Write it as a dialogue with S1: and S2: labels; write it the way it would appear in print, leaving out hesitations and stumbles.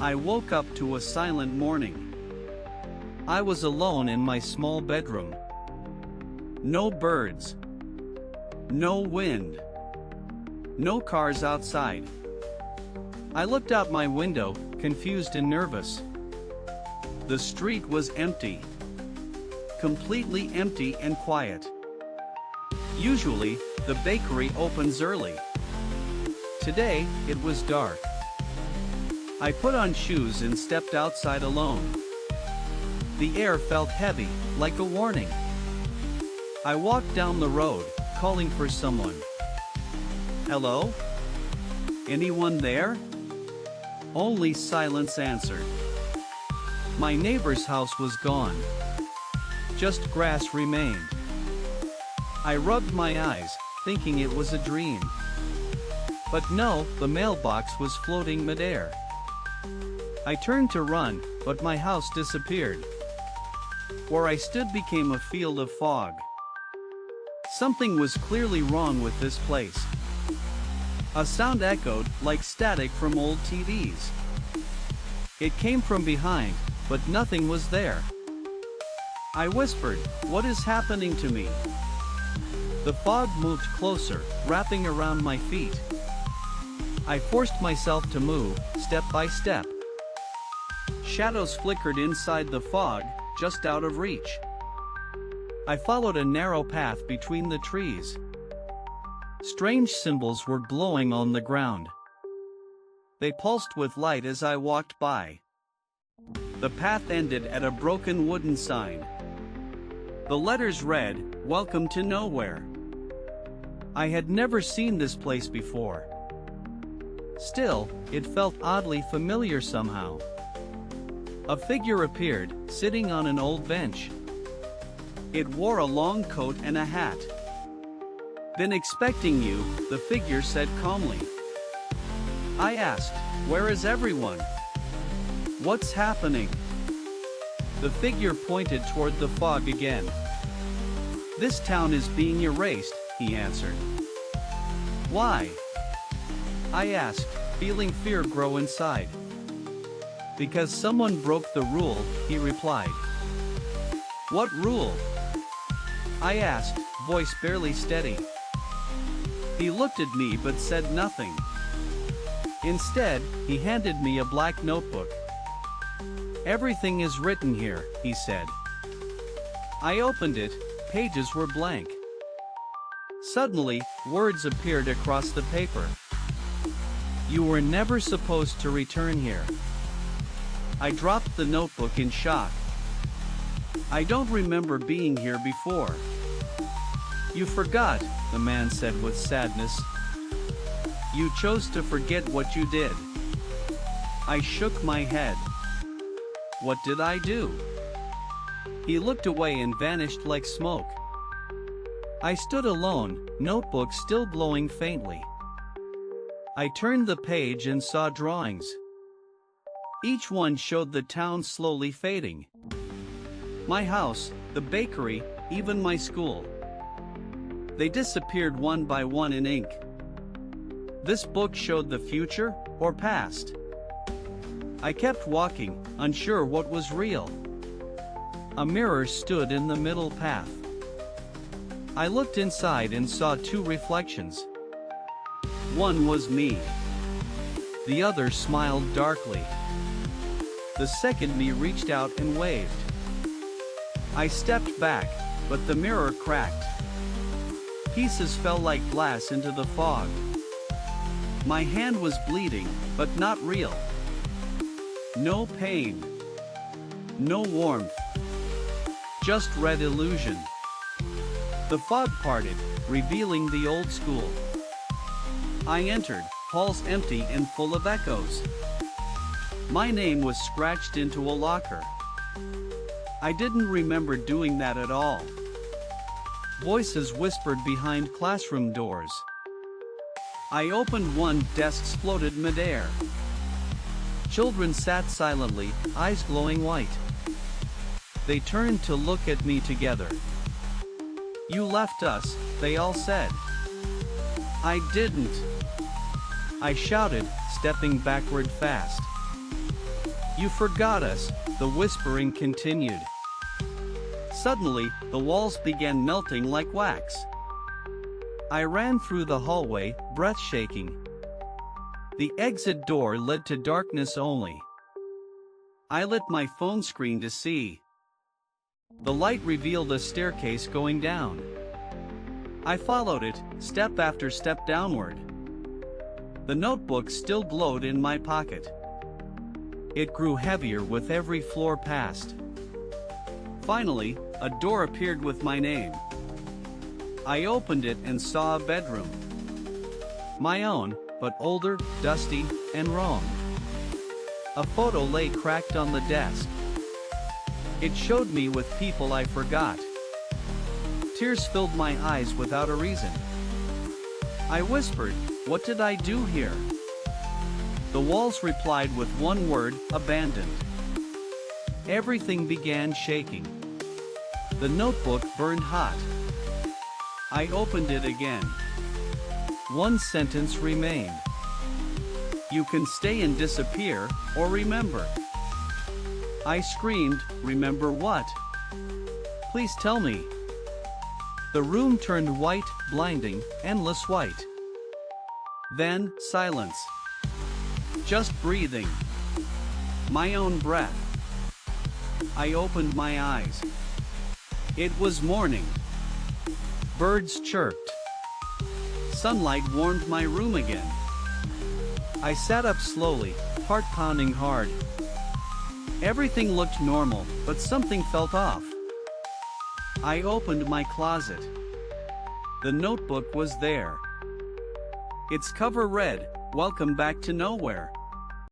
S1: I woke up to a silent morning. I was alone in my small bedroom. No birds. No wind. No cars outside. I looked out my window, confused and nervous. The street was empty. Completely empty and quiet. Usually, the bakery opens early. Today, it was dark. I put on shoes and stepped outside alone. The air felt heavy, like a warning. I walked down the road, calling for someone. Hello? Anyone there? Only silence answered. My neighbor's house was gone. Just grass remained. I rubbed my eyes, thinking it was a dream. But no, the mailbox was floating midair. I turned to run, but my house disappeared. Where I stood became a field of fog. Something was clearly wrong with this place. A sound echoed, like static from old TVs. It came from behind, but nothing was there. I whispered, "What is happening to me?" The fog moved closer, wrapping around my feet. I forced myself to move, step by step. Shadows flickered inside the fog, just out of reach. I followed a narrow path between the trees. Strange symbols were glowing on the ground. They pulsed with light as I walked by. The path ended at a broken wooden sign. The letters read, "Welcome to Nowhere." I had never seen this place before. Still, it felt oddly familiar somehow. A figure appeared, sitting on an old bench. It wore a long coat and a hat. "Been expecting you," the figure said calmly. I asked, "Where is everyone? What's happening?" The figure pointed toward the fog again. "This town is being erased," he answered. "Why?" I asked, feeling fear grow inside. "Because someone broke the rule," he replied. "What rule?" I asked, voice barely steady. He looked at me but said nothing. Instead, he handed me a black notebook. "Everything is written here," he said. I opened it. Pages were blank. Suddenly, words appeared across the paper. "You were never supposed to return here." I dropped the notebook in shock. "I don't remember being here before." "You forgot," the man said with sadness. "You chose to forget what you did." I shook my head. "What did I do?" He looked away and vanished like smoke. I stood alone, notebook still glowing faintly. I turned the page and saw drawings. Each one showed the town slowly fading. My house, the bakery, even my school. They disappeared one by one in ink. This book showed the future, or past. I kept walking, unsure what was real. A mirror stood in the middle path. I looked inside and saw two reflections. One was me. The other smiled darkly. The second me reached out and waved. I stepped back, but the mirror cracked. Pieces fell like glass into the fog. My hand was bleeding, but not real. No pain. No warmth. Just red illusion. The fog parted, revealing the old school. I entered, halls empty and full of echoes. My name was scratched into a locker. I didn't remember doing that at all. Voices whispered behind classroom doors. I opened one, desks floated midair. Children sat silently, eyes glowing white. They turned to look at me together. "You left us," they all said. "I didn't," I shouted, stepping backward fast. You forgot us, the whispering continued. Suddenly, the walls began melting like wax. I ran through the hallway, breath shaking. The exit door led to darkness only. I lit my phone screen to see. The light revealed a staircase going down. I followed it, step after step downward. The notebook still glowed in my pocket. It grew heavier with every floor passed. Finally, a door appeared with my name. I opened it and saw a bedroom. My own, but older, dusty, and wrong. A photo lay cracked on the desk. It showed me with people I forgot. Tears filled my eyes without a reason. I whispered, "What did I do here?" The walls replied with one word, abandoned. Everything began shaking. The notebook burned hot. I opened it again. One sentence remained. You can stay and disappear, or remember. I screamed, remember what? Please tell me. The room turned white, blinding, endless white. Then, silence. Just breathing. My own breath. I opened my eyes. It was morning. Birds chirped. Sunlight warmed my room again. I sat up slowly, heart pounding hard. Everything looked normal, but something felt off. I opened my closet. The notebook was there. Its cover read, "Welcome back to nowhere."